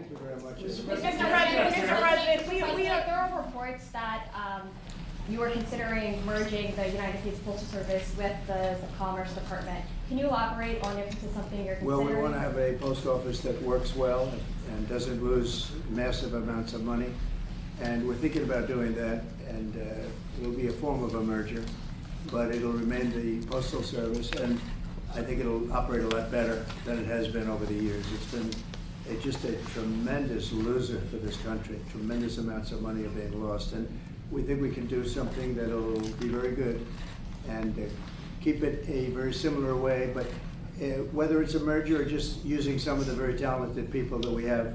Thank you very much. Mr. President, there are reports that you are considering merging the United States Postal Service with the Commerce Department. Can you elaborate on if this is something you're considering? Well, we want to have a post office that works well and doesn't lose massive amounts of money. And we're thinking about doing that, and it'll be a form of a merger, but it'll remain the Postal Service, and I think it'll operate a lot better than it has been over the years. It's been just a tremendous loser for this country. Tremendous amounts of money are being lost, and we think we can do something that'll be very good and keep it a very similar way, but whether it's a merger or just using some of the very talented people that we have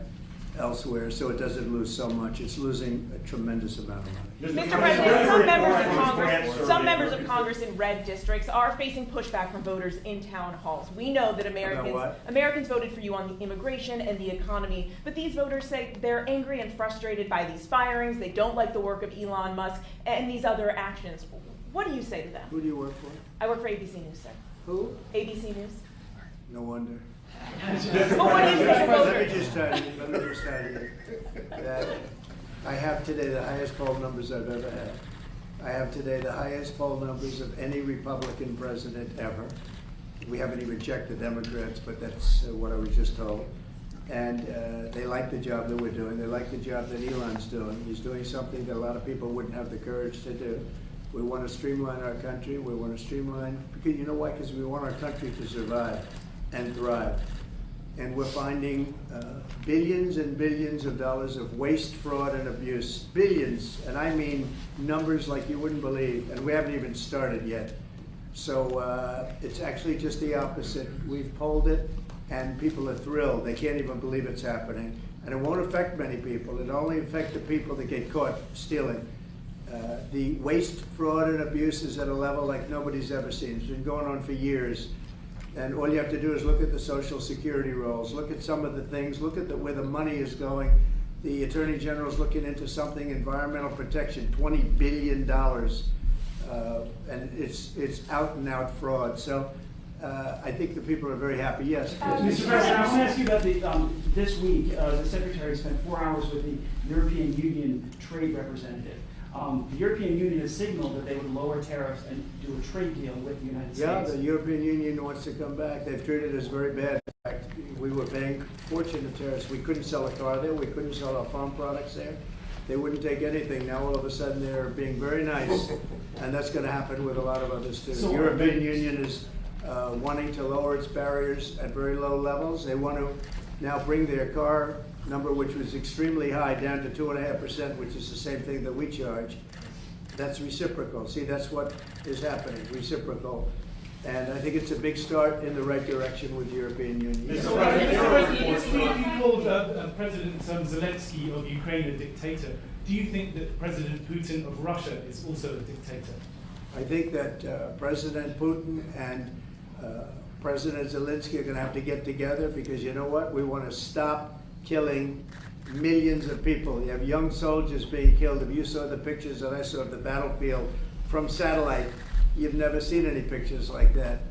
elsewhere so it doesn't lose so much. It's losing a tremendous amount of money. Mr. President, some members of Congress in red districts are facing pushback from voters in town halls. We know that Americans voted for you on the immigration and the economy, but these voters say they're angry and frustrated by these firings. They don't like the work of Elon Musk and these other actions. What do you say to them? Who do you work for? I work for ABC News, sir. Who? ABC News. No wonder. But what do you say to voters? Let me just tell you that I have today the highest poll numbers I've ever had. I have today the highest poll numbers of any Republican president ever. We haven't even checked the Democrats, but that's what I was just told. And they like the job that we're doing. They like the job that Elon's doing. He's doing something that a lot of people wouldn't have the courage to do. We want to streamline our country. We want to streamline, because you know why? Because we want our country to survive and thrive. And we're finding billions and billions of dollars of waste, fraud, and abuse. Billions, and I mean numbers like you wouldn't believe, and we haven't even started yet. So it's actually just the opposite. We've polled it, and people are thrilled. They can't even believe it's happening. And it won't affect many people. It'll only affect the people that get caught stealing. The waste, fraud, and abuse is at a level like nobody's ever seen. It's been going on for years. And all you have to do is look at the Social Security rolls, look at some of the things, look at where the money is going. The Attorney General's looking into something, environmental protection, $20 billion. And it's out and out fraud. So I think the people are very happy. Yes. Mr. President, I want to ask you about this week, the Secretary spent 4 hours with the European Union trade representative. The European Union has signaled that they would lower tariffs and do a trade deal with the United States. Yeah, the European Union wants to come back. They've treated us very bad. In fact, we were paying a fortune to tariffs. We couldn't sell a car there. We couldn't sell our farm products there. They wouldn't take anything. Now all of a sudden they're being very nice, and that's going to happen with a lot of others too. The European Union is wanting to lower its barriers at very low levels. They want to now bring their car number, which was extremely high, down to 2.5%, which is the same thing that we charge. That's reciprocal. See, that's what is happening, reciprocal. And I think it's a big start in the right direction with the European Union. Mr. President, you called President Zelensky of Ukraine a dictator. Do you think that President Putin of Russia is also a dictator? I think that President Putin and President Zelensky are going to have to get together, because you know what? We want to stop killing millions of people. You have young soldiers being killed. If you saw the pictures that I saw of the battlefield from satellite, you've never seen any pictures like that.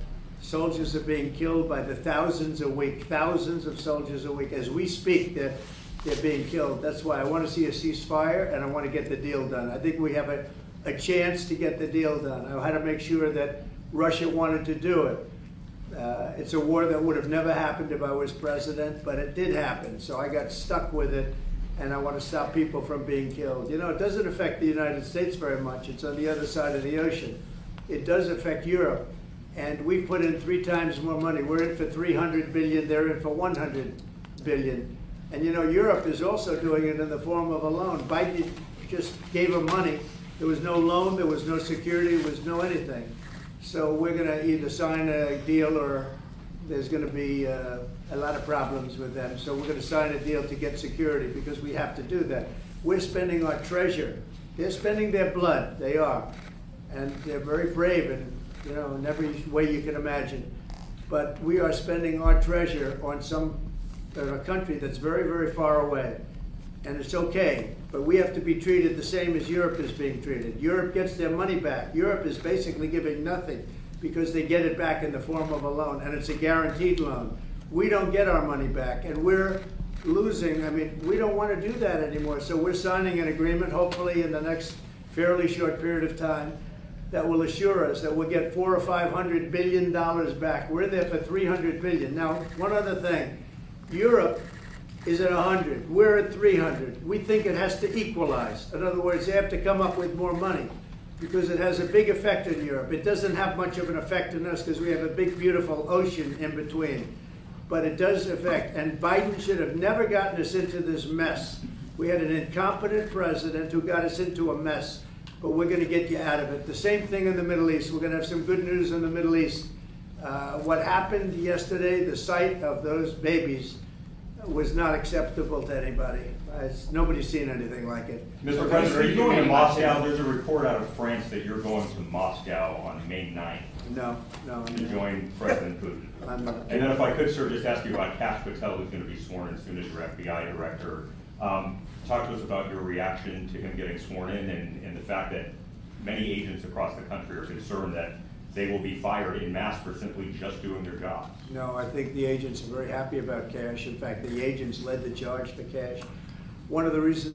Soldiers are being killed by the thousands a week, thousands of soldiers a week. As we speak, they're being killed. That's why I want to see a ceasefire, and I want to get the deal done. I think we have a chance to get the deal done. I had to make sure that Russia wanted to do it. It's a war that would have never happened if I was president, but it did happen. So I got stuck with it, and I want to stop people from being killed. You know, it doesn't affect the United States very much. It's on the other side of the ocean. It does affect Europe, and we've put in 3 times more money. We're in for 300 billion, they're in for 100 billion. And you know, Europe is also doing it in the form of a loan. Biden just gave them money. There was no loan, there was no security, there was no anything. So we're going to either sign a deal, or there's going to be a lot of problems with them. So we're going to sign a deal to get security, because we have to do that. We're spending our treasure. They're spending their blood. They are. And they're very brave in every way you can imagine. But we are spending our treasure on a country that's very, very far away. And it's okay, but we have to be treated the same as Europe is being treated. Europe gets their money back. Europe is basically giving nothing, because they get it back in the form of a loan, and it's a guaranteed loan. We don't get our money back, and we're losing, I mean, we don't want to do that anymore. So we're signing an agreement, hopefully in the next fairly short period of time, that will assure us that we'll get $400 or $500 billion back. We're there for $300 billion. Now, one other thing, Europe is at 100, we're at 300. We think it has to equalize. In other words, they have to come up with more money because it has a big effect in Europe. It doesn't have much of an effect on us because we have a big, beautiful ocean in between. But it does affect, and Biden should have never gotten us into this mess. We had an incompetent president who got us into a mess, but we're going to get you out of it. The same thing in the Middle East. We're going to have some good news in the Middle East. What happened yesterday, the sight of those babies was not acceptable to anybody. Nobody's seen anything like it. Mr. President, are you going to Moscow? There's a report out of France that you're going to Moscow on May 9th. No. To join President Putin. I'm not. And then if I could, sir, just ask you about Kash Patel, who's going to be sworn as soon as your FBI director. Talk to us about your reaction to him getting sworn in and the fact that many agents across the country are concerned that they will be fired en masse for simply just doing their jobs. No, I think the agents are very happy about Kash. In fact, the agents led the charge for Kash. One of the reasons